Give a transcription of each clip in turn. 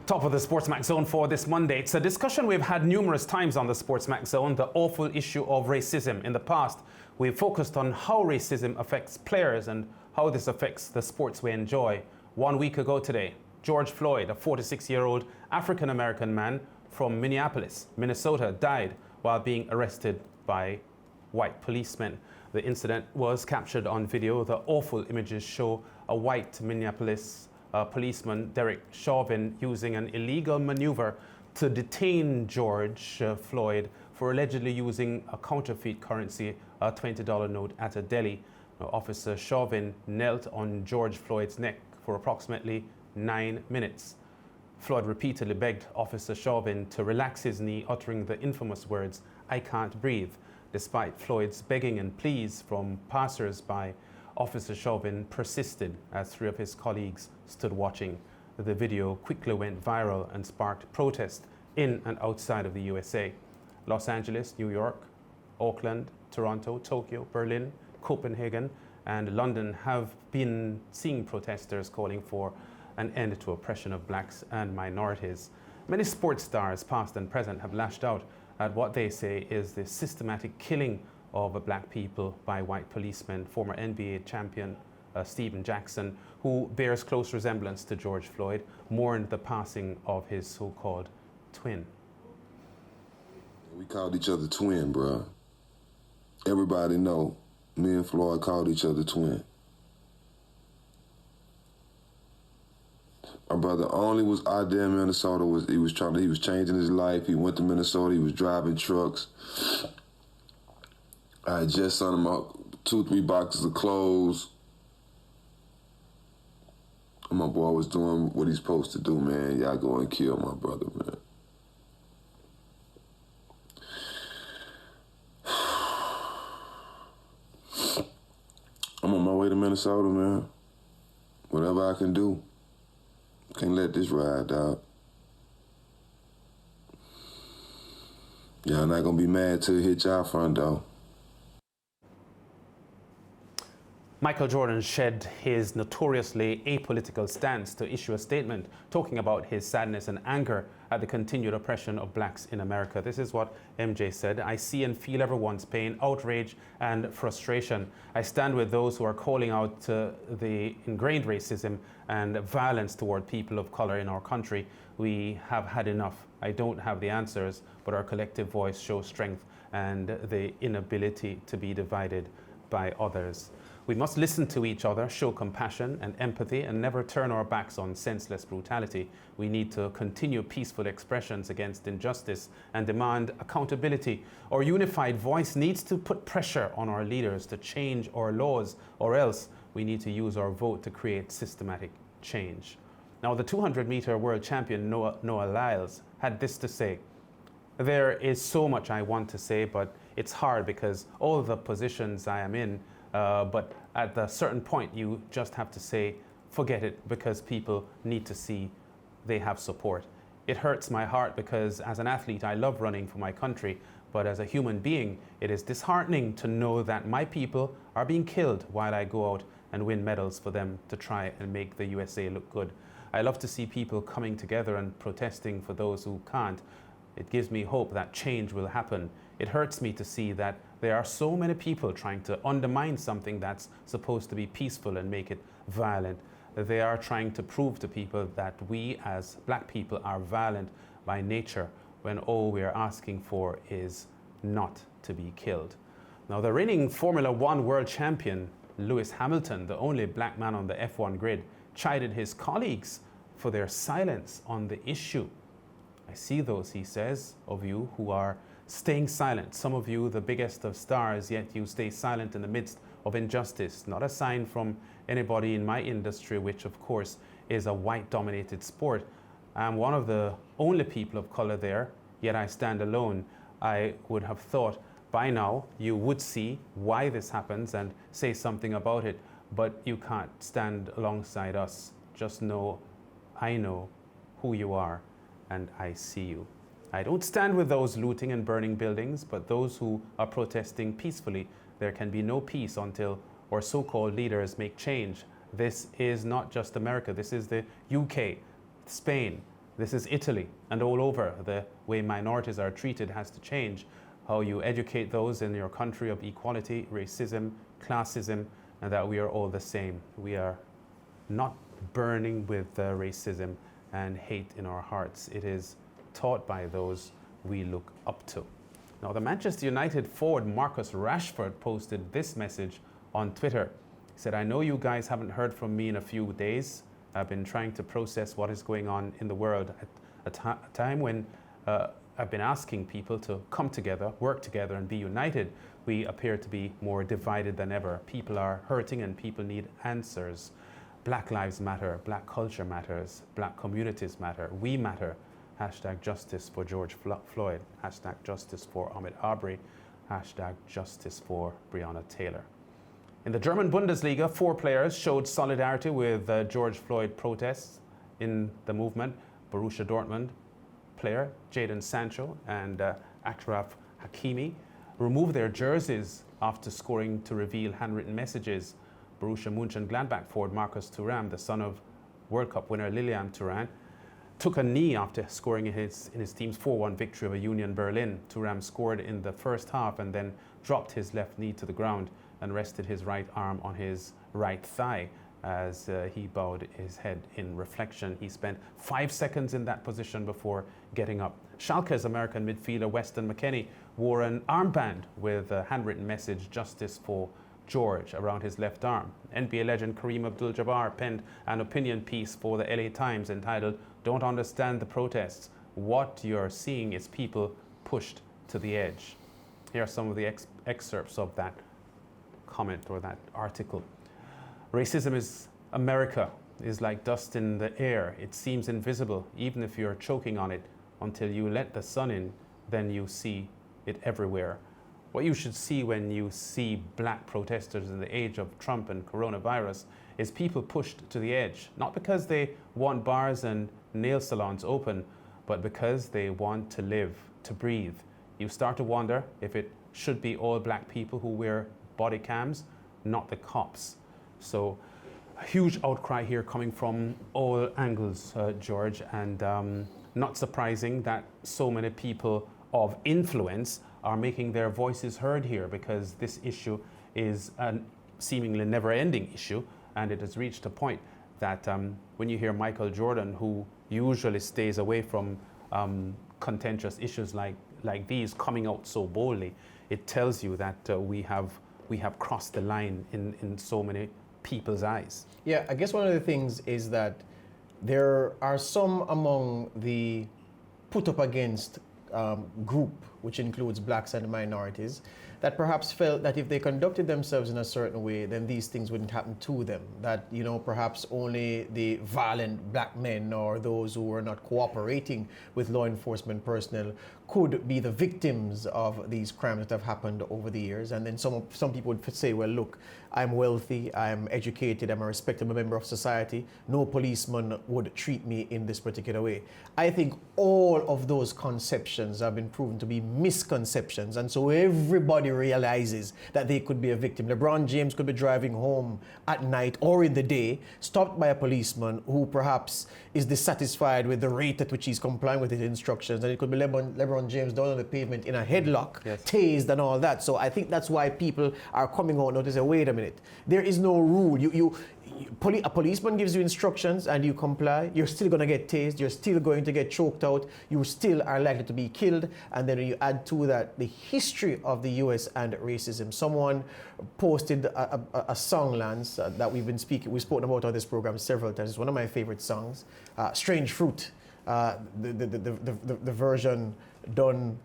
Top of the SportsMax Zone for this Monday. It's a discussion we've had numerous times on the SportsMax Zone, the awful issue of racism. In the past, we've focused on how racism affects players and how this affects the sports we enjoy. 1 week ago today, George Floyd, a 46-year-old African-American man from Minneapolis, Minnesota, died while being arrested by white policemen. The incident was captured on video. The awful images show a white Minneapolis policeman, Derek Chauvin, using an illegal maneuver to detain George Floyd for allegedly using a counterfeit currency, a $20 note at a deli. Officer Chauvin knelt on George Floyd's neck for approximately 9 minutes. Floyd repeatedly begged Officer Chauvin to relax his knee, uttering the infamous words, "I can't breathe." Despite Floyd's begging and pleas from passers-by, Officer Chauvin persisted as 3 of his colleagues stood watching. The video quickly went viral and sparked protest in and outside of the USA. Los Angeles, New York, Auckland, Toronto, Tokyo, Berlin, Copenhagen, and London have been seeing protesters calling for an end to oppression of blacks and minorities. Many sports stars, past and present, have lashed out at what they say is the systematic killing of black people by white policemen. Former NBA champion Stephen Jackson, who bears close resemblance to George Floyd, mourned the passing of his so-called twin. We called each other twin, bro. Everybody know me and Floyd called each other twin. My brother only was out there in Minnesota. He was changing his life. He went to Minnesota. He was driving trucks. I had just sent him out 2-3 boxes of clothes. And my boy was doing what he's supposed to do, man. Y'all go and kill my brother, man. I'm on my way to Minnesota, man. Whatever I can do. Can't let this ride, dog. Y'all not gonna be mad till it hit y'all front door. Michael Jordan shed his notoriously apolitical stance to issue a statement talking about his sadness and anger at the continued oppression of blacks in America. This is what MJ said: "I see and feel everyone's pain, outrage and frustration. I stand with those who are calling out the ingrained racism and violence toward people of color in our country. We have had enough. I don't have the answers, but our collective voice shows strength and the inability to be divided by others. We must listen to each other, show compassion and empathy, and never turn our backs on senseless brutality. We need to continue peaceful expressions against injustice and demand accountability. Our unified voice needs to put pressure on our leaders to change our laws, or else we need to use our vote to create systematic change." Now, the 200-meter world champion Noah Lyles had this to say: "There is so much I want to say, but it's hard because all the positions I am in, but at a certain point you just have to say, forget it, because people need to see they have support. It hurts my heart because as an athlete I love running for my country, but as a human being it is disheartening to know that my people are being killed while I go out and win medals for them to try and make the USA look good. I love to see people coming together and protesting for those who can't. It gives me hope that change will happen. It hurts me to see that there are so many people trying to undermine something that's supposed to be peaceful and make it violent. They are trying to prove to people that we as black people are violent by nature, when all we are asking for is not to be killed." Now, the reigning Formula One world champion, Lewis Hamilton, the only black man on the F1 grid, chided his colleagues for their silence on the issue. "I see those," he says, "of you who are staying silent. Some of you, the biggest of stars, yet you stay silent in the midst of injustice. Not a sign from anybody in my industry, which of course is a white-dominated sport. I'm one of the only people of color there, yet I stand alone. I would have thought by now you would see why this happens and say something about it, but you can't stand alongside us. Just know I know who you are and I see you. I don't stand with those looting and burning buildings, but those who are protesting peacefully. There can be no peace until our so-called leaders make change. This is not just America. This is the UK, Spain, This is Italy, and all over. The way minorities are treated has to change. How you educate those in your country of equality, racism, classism, and that we are all the same. We are not burning with racism and hate in our hearts. It is taught by those we look up to. Now, the Manchester United forward Marcus Rashford posted this message on Twitter. He said, "I know you guys haven't heard from me in a few days. I've been trying to process what is going on in the world at a time when I've been asking people to come together, work together, and be united. We appear to be more divided than ever. People are hurting and people need answers. Black lives matter, black culture matters, black communities matter, we matter. Hashtag justice for George Floyd, hashtag justice for Ahmaud Arbery, hashtag justice for Breonna Taylor." In the German Bundesliga, 4 players showed solidarity with George Floyd protests in the movement. Borussia Dortmund player Jadon Sancho and Achraf Hakimi removed their jerseys after scoring to reveal handwritten messages. Borussia Mönchengladbach forward Marcus Thuram, the son of World Cup winner Lilian Thuram, took a knee after scoring in his team's 4-1 victory over Union Berlin. Thuram scored in the first half and then dropped his left knee to the ground and rested his right arm on his right thigh as he bowed his head in reflection. He spent 5 seconds in that position before getting up. Schalke's American midfielder Weston McKennie wore an armband with a handwritten message, "Justice for George," around his left arm. NBA legend Kareem Abdul-Jabbar penned an opinion piece for the LA Times entitled, "Don't understand the protests. What you're seeing is people pushed to the edge." Here are some of the excerpts of that comment or that article. "Racism is America, is like dust in the air. It seems invisible, even if you're choking on it. Until you let the sun in, then you see it everywhere." What you should see when you see black protesters in the age of Trump and coronavirus is people pushed to the edge, not because they want bars and nail salons open, but because they want to live, to breathe. You start to wonder if it should be all black people who wear body cams, not the cops. So a huge outcry here coming from all angles, George, and not surprising that so many people of influence are making their voices heard here, because this issue is a seemingly never-ending issue, and it has reached a point that when you hear Michael Jordan, who usually stays away from contentious issues like these, coming out so boldly, it tells you that we have crossed the line in so many people's eyes. Yeah, I guess one of the things is that there are some among the put up against group, which includes blacks and minorities, that perhaps felt that if they conducted themselves in a certain way, then these things wouldn't happen to them. That, you know, perhaps only the violent black men or those who were not cooperating with law enforcement personnel could be the victims of these crimes that have happened over the years. And then some people would say, well, look, I'm wealthy, I'm educated, I'm a respectable member of society. No policeman would treat me in this particular way. I think all of those conceptions have been proven to be misconceptions. And so everybody realizes that they could be a victim. LeBron James could be driving home at night or in the day, stopped by a policeman who perhaps is dissatisfied with the rate at which he's complying with his instructions. And it could be LeBron James down on the pavement in a headlock, yes, tased and all that. So I think that's why people are coming out now to say, wait a minute, there is no rule. A policeman gives you instructions and you comply, you're still going to get tased, you're still going to get choked out, you still are likely to be killed. And then you add to that the history of the US and racism. Someone posted a song, Lance, that we've spoken about on this program several times. It's one of my favorite songs, Strange Fruit, the version done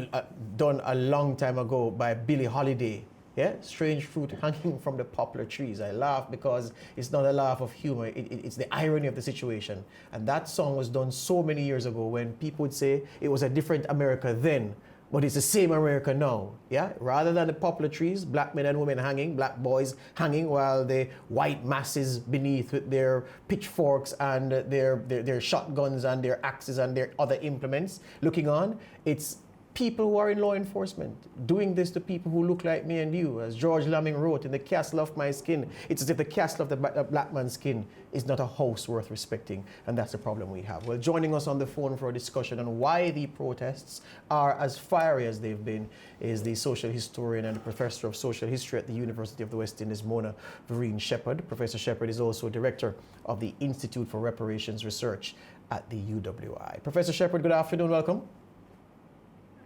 a long time ago by Billie Holiday. Yeah, strange fruit hanging from the poplar trees. I laugh because it's not a laugh of humor. It's the irony of the situation. And that song was done so many years ago when people would say it was a different America then, but it's the same America now. Yeah, rather than the poplar trees, black men and women hanging, black boys hanging, while the white masses beneath with their pitchforks and their shotguns and their axes and their other implements looking on. It's people who are in law enforcement doing this to people who look like me and you. As George Lamming wrote, in the castle of my skin, it's as if the castle of the black man's skin is not a house worth respecting, and that's the problem we have. Well, joining us on the phone for a discussion on why the protests are as fiery as they've been is the social historian and professor of social history at the University of the West Indies, Mona Verene Shepherd. Professor Shepherd is also director of the Institute for Reparations Research at the UWI. Professor Shepherd, good afternoon, welcome.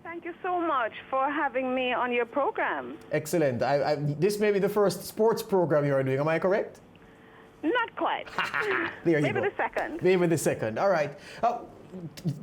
Thank you so much for having me on your program. Excellent. This may be the first sports program you are doing, am I correct? Not quite. There you Maybe go. the second. Maybe the second. All right.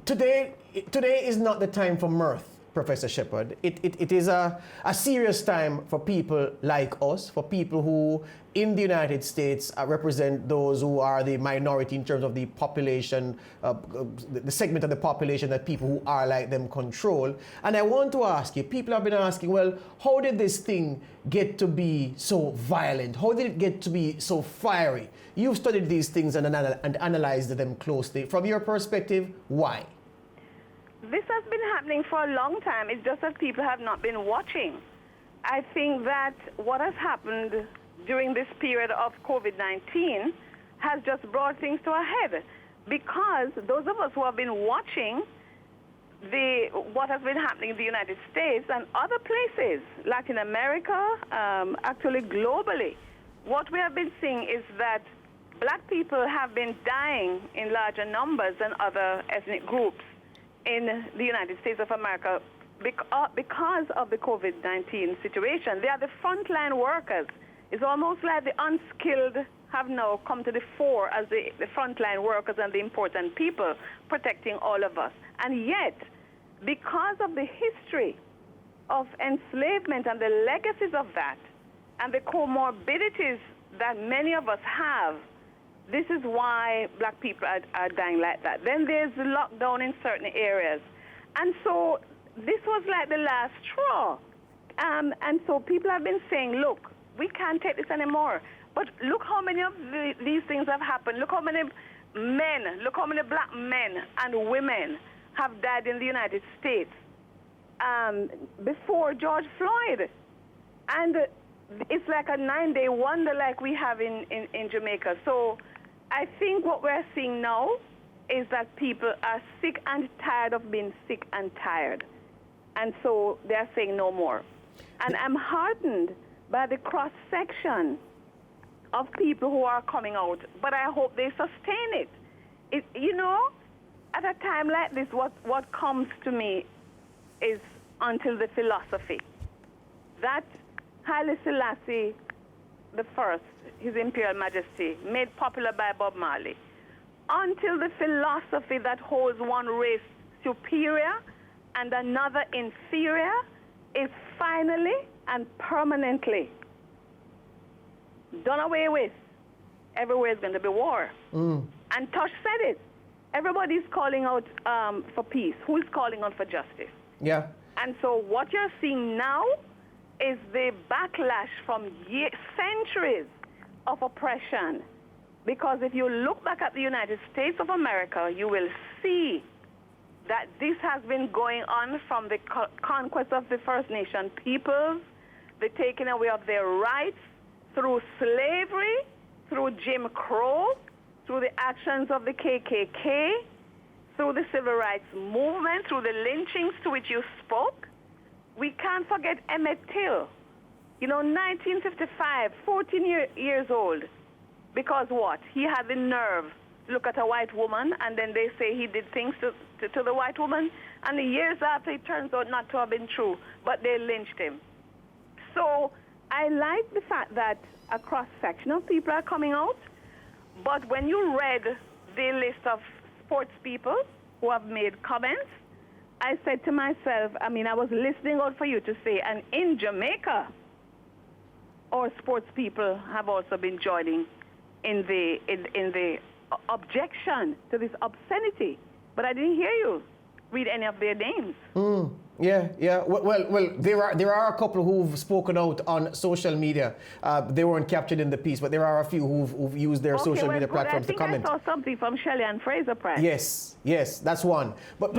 Today is not the time for mirth, Professor Shepherd. It is a serious time for people like us, for people who in the United States represent those who are the minority in terms of the population, the segment of the population that people who are like them control. And I want to ask you, people have been asking, well, how did this thing get to be so violent? How did it get to be so fiery? You've studied these things and analyzed them closely. From your perspective, why? This has been happening for a long time. It's just that people have not been watching. I think that what has happened during this period of COVID-19 has just brought things to a head, because those of us who have been watching what has been happening in the United States and other places, Latin America, actually globally, what we have been seeing is that black people have been dying in larger numbers than other ethnic groups in the United States of America because of the COVID-19 situation. They are the frontline workers. It's almost like the unskilled have now come to the fore as the frontline workers and the important people protecting all of us. And yet, because of the history of enslavement and the legacies of that, and the comorbidities that many of us have, this is why black people are dying like that. Then there's the lockdown in certain areas. And so this was like the last straw. And so people have been saying, look, we can't take this anymore. But look how many of these things have happened. Look how many black men and women have died in the United States before George Floyd. And it's like a 9-day wonder like we have in Jamaica. So I think what we're seeing now is that people are sick and tired of being sick and tired. And so they're saying no more. And I'm heartened by the cross-section of people who are coming out, but I hope they sustain it. You know, at a time like this, what comes to me is until the philosophy. That Haile Selassie I, His Imperial Majesty, made popular by Bob Marley, until the philosophy that holds one race superior and another inferior is finally and permanently done away with, everywhere is going to be war. And Tosh said it. Everybody's calling out for peace. Who is calling out for justice? Yeah. And so what you're seeing now is the backlash from centuries of oppression. Because if you look back at the United States of America, you will see that this has been going on from the conquest of the First Nation peoples, the taking away of their rights through slavery, through Jim Crow, through the actions of the KKK, through the civil rights movement, through the lynchings to which you spoke. We can't forget Emmett Till. You know, 1955, 14 years old. Because what? He had the nerve to look at a white woman, and then they say he did things to the white woman, and the years after it turns out not to have been true, but they lynched him. So I like the fact that a cross-section of people are coming out, but when you read the list of sports people who have made comments, I said to myself, I was listening out for you to say, and in Jamaica, our sports people have also been joining in the objection to this obscenity. But I didn't hear you read any of their names. Yeah. Well, there are a couple who've spoken out on social media. They weren't captured in the piece, but there are a few who've used their social media platforms to comment. I think I saw something from Shelley and Fraser Price. Yes, that's one. But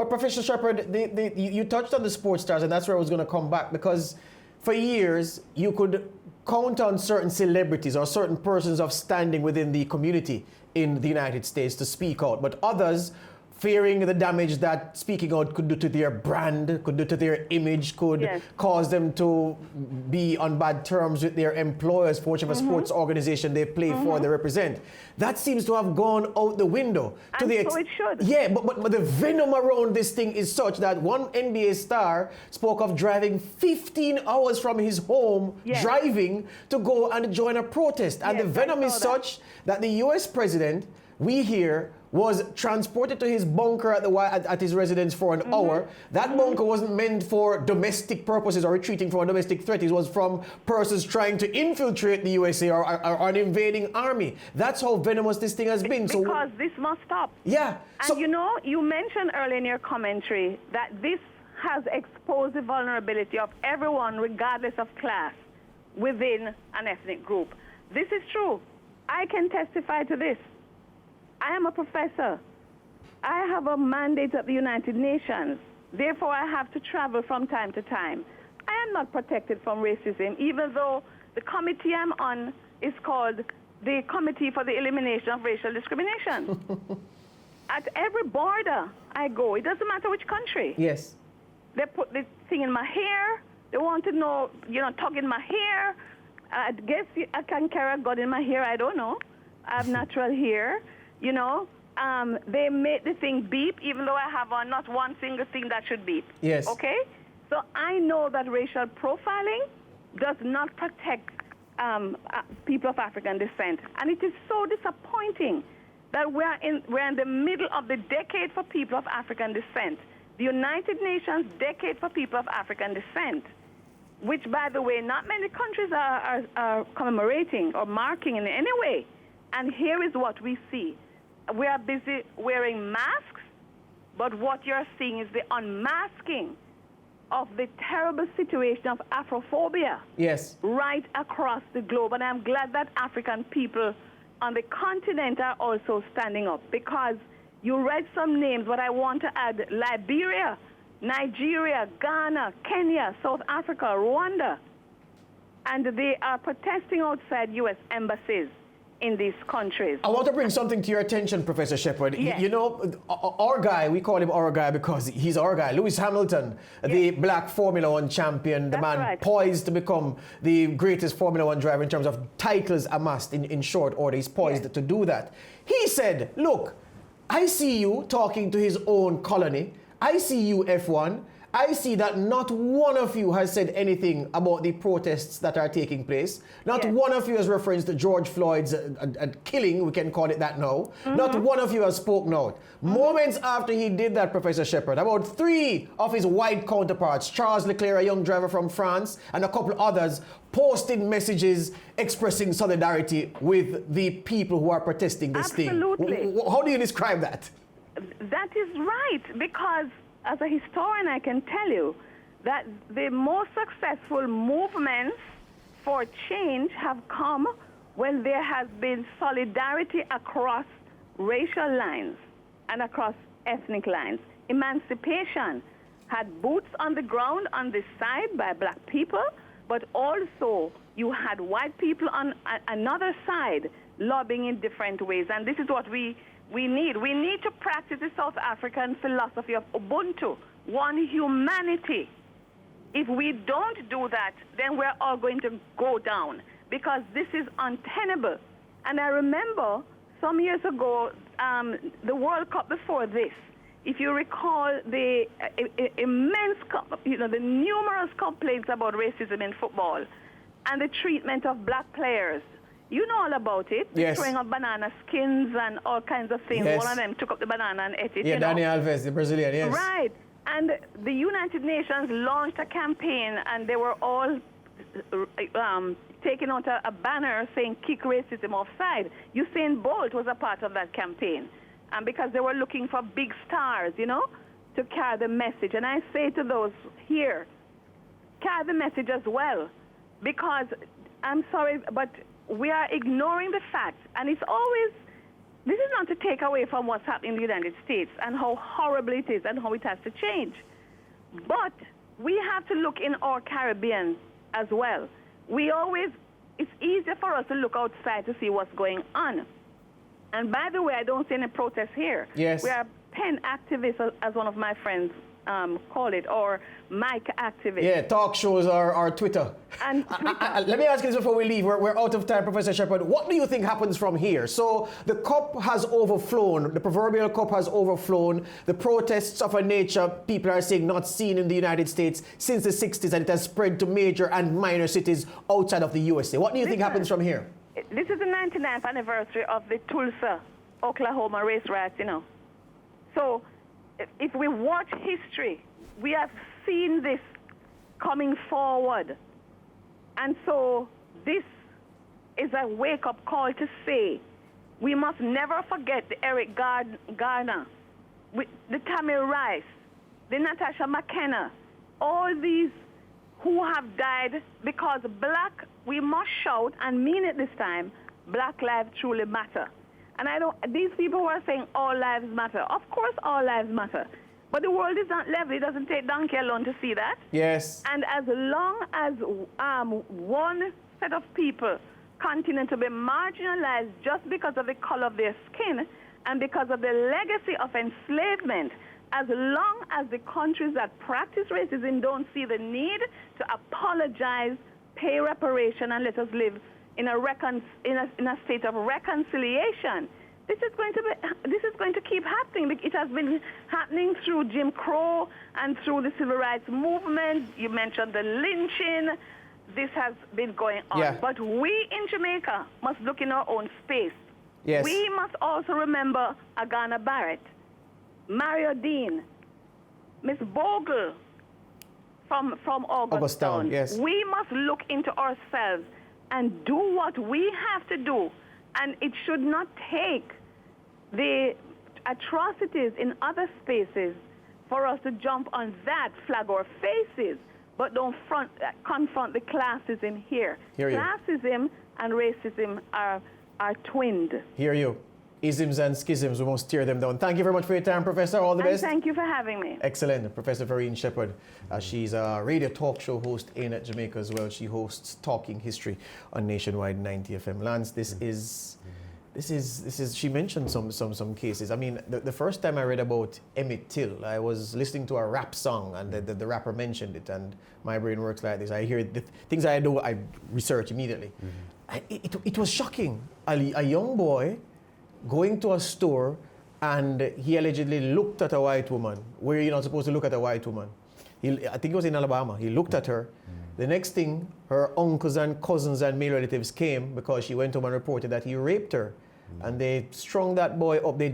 Professor Shepherd, you touched on the sports stars, and that's where I was going to come back, because for years you could count on certain celebrities or certain persons of standing within the community in the United States to speak out, but others, fearing the damage that speaking out could do to their brand, could do to their image, could cause them to be on bad terms with their employers for whichever sports organization they play for, they represent. That seems to have gone out the window. And so it should. Yeah, but the venom around this thing is such that one NBA star spoke of driving 15 hours from his home, driving to go and join a protest. And the venom is such that the US president, we hear, was transported to his bunker at his residence for an hour. That bunker wasn't meant for domestic purposes or retreating from a domestic threat. It was from persons trying to infiltrate the USA or an invading army. That's how venomous this thing has been. Because this must stop. Yeah. And you mentioned earlier in your commentary that this has exposed the vulnerability of everyone, regardless of class, within an ethnic group. This is true. I can testify to this. I am a professor. I have a mandate at the United Nations. Therefore, I have to travel from time to time. I am not protected from racism, even though the committee I'm on is called the Committee for the Elimination of Racial Discrimination. At every border I go, it doesn't matter which country. Yes. They put this thing in my hair. They want to know, tugging my hair. I guess I can carry a gun in my hair. I don't know. I have natural hair. They made the thing beep, even though I have on not one single thing that should beep. Yes. Okay? So I know that racial profiling does not protect people of African descent. And it is so disappointing that we're in the middle of the decade for people of African descent, the United Nations Decade for People of African Descent, which, by the way, not many countries are commemorating or marking in any way. And here is what we see. We are busy wearing masks, but what you're seeing is the unmasking of the terrible situation of Afrophobia right across the globe. And I'm glad that African people on the continent are also standing up, because you read some names, but I want to add Liberia, Nigeria, Ghana, Kenya, South Africa, Rwanda. And they are protesting outside U.S. embassies in these countries. I want to bring something to your attention, Professor Shepherd. Yes. Our guy, we call him our guy because he's our guy, Lewis Hamilton, the black Formula One champion, the man poised to become the greatest Formula One driver in terms of titles amassed in short order. He's poised to do that. He said, look, I see you talking to his own colony. I see you, F1. I see that not one of you has said anything about the protests that are taking place. Not one of you has referenced George Floyd's killing, we can call it that now. Not one of you has spoken out. Moments after he did that, Professor Shepherd, about 3 of his white counterparts, Charles Leclerc, a young driver from France, and a couple others, posted messages expressing solidarity with the people who are protesting this thing. Absolutely. How do you describe that? That is right, because as a historian, I can tell you that the most successful movements for change have come when there has been solidarity across racial lines and across ethnic lines. Emancipation had boots on the ground on this side by black people, but also you had white people on another side lobbying in different ways. And this is what we need. We need to practice the South African philosophy of Ubuntu, one humanity. If we don't do that, then we're all going to go down, because this is untenable. And I remember some years ago, the World Cup before this, if you recall the immense, the numerous complaints about racism in football and the treatment of black players. You know all about it. Yes. Throwing up banana skins and all kinds of things. Yes. One of them took up the banana and ate it. Yeah, Dani Alves, the Brazilian, yes. Right. And the United Nations launched a campaign, and they were all taking out a banner saying, "Kick racism offside." Usain Bolt was a part of that campaign. And because they were looking for big stars, to carry the message. And I say to those here, carry the message as well, because I'm sorry, but we are ignoring the fact, and it's always, this is not to take away from what's happening in the United States and how horrible it is and how it has to change. But we have to look in our Caribbean as well. It's easier for us to look outside to see what's going on. And by the way, I don't see any protests here. Yes. We are pen activists, as one of my friends call it, or mic activists. Yeah, talk shows or Twitter. And Twitter. Let me ask you this before we leave. We're out of time, Professor Shepherd. What do you think happens from here? So the cup has overflown. The proverbial cup has overflown. The protests of a nature, people are saying, not seen in the United States since the 60s, and it has spread to major and minor cities outside of the USA. What do you think happens from here? This is the 99th anniversary of the Tulsa, Oklahoma race riots, you know. So if we watch history, we have seen this coming forward. And so this is a wake-up call to say we must never forget the Eric Garner, the Tammy Rice, the Natasha McKenna, all these who have died because black, we must shout and mean it this time, black lives truly matter. And these people who are saying all lives matter, of course all lives matter. But the world is not level. It doesn't take donkey alone to see that. Yes. And as long as one set of people continue to be marginalized just because of the color of their skin and because of the legacy of enslavement, as long as the countries that practice racism don't see the need to apologize, pay reparation, and let us live in a state of reconciliation, this is going to keep happening. It has been happening through Jim Crow and through the civil rights movement. You mentioned the lynching. This has been going on. Yeah. But we in Jamaica must look in our own space. Yes. We must also remember Agana Barrett, Mario Dean, Miss Bogle from Augustown. Yes. We must look into ourselves and do what we have to do. And it should not take the atrocities in other spaces for us to jump on that, flag our faces, but don't confront the classism here. Hear you. Classism and racism are twinned. Hear you. Isms and schisms, we must tear them down. Thank you very much for your time, Professor. All the best. Thank you for having me. Excellent. Professor Verene Shepherd. She's a radio talk show host in Jamaica as well. She hosts Talking History on Nationwide 90 FM. Lance, this is. She mentioned some cases. I mean, the first time I read about Emmett Till, I was listening to a rap song, and the rapper mentioned it, and my brain works like this. I hear the things I do, I research immediately. It was shocking. A young boy going to a store, and he allegedly looked at a white woman where you're not supposed to look at a white woman. I think it was in Alabama. He looked at her. The next thing, her uncles and cousins and male relatives came because she went home and reported that he raped her. And they strung that boy up. They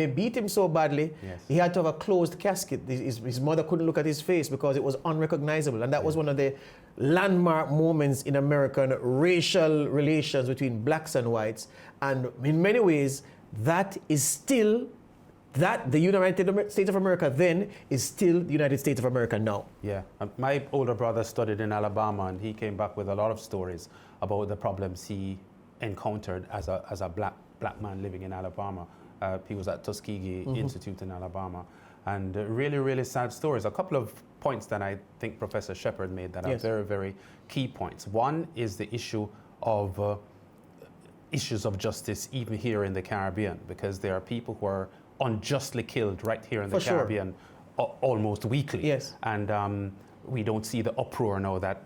beat him so badly, yes, he had to have a closed casket. His mother couldn't look at his face because it was unrecognizable. And that was one of the landmark moments in American racial relations between blacks and whites. And in many ways, that is still, the United States of America then is still the United States of America now. Yeah, my older brother studied in Alabama, and he came back with a lot of stories about the problems he encountered as a black man living in Alabama. He was at Tuskegee Institute in Alabama, and really, really sad stories. A couple of points that I think Professor Shepherd made that are very, very key points. One is the issue of issues of justice even here in the Caribbean, because there are people who are unjustly killed right here in the Caribbean almost weekly. Yes. And we don't see the uproar now that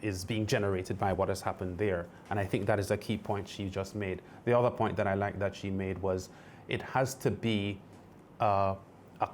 is being generated by what has happened there. And I think that is a key point she just made. The other point that I like that she made was it has to be a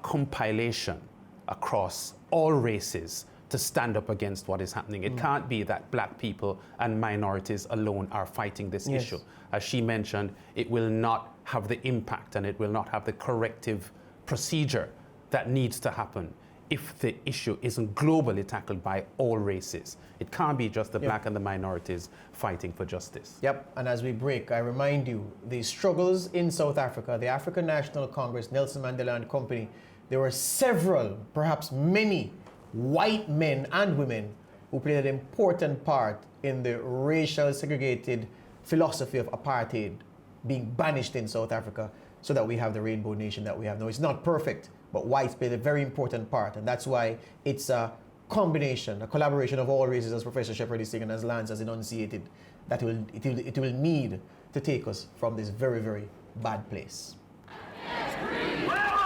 compilation across all races to stand up against what is happening. It can't be that black people and minorities alone are fighting this issue. As she mentioned, it will not have the impact and it will not have the corrective procedure that needs to happen if the issue isn't globally tackled by all races. It can't be just the black and the minorities fighting for justice. Yep, and as we break, I remind you, the struggles in South Africa, the African National Congress, Nelson Mandela and Company, there were several, perhaps many, white men and women who played an important part in the racial segregated philosophy of apartheid being banished in South Africa so that we have the rainbow nation that we have now. It's not perfect, but whites played a very important part, and that's why it's a combination, a collaboration of all races, as Professor Shepherd is saying, and as Lance has enunciated, that it will need to take us from this very, very bad place. Well,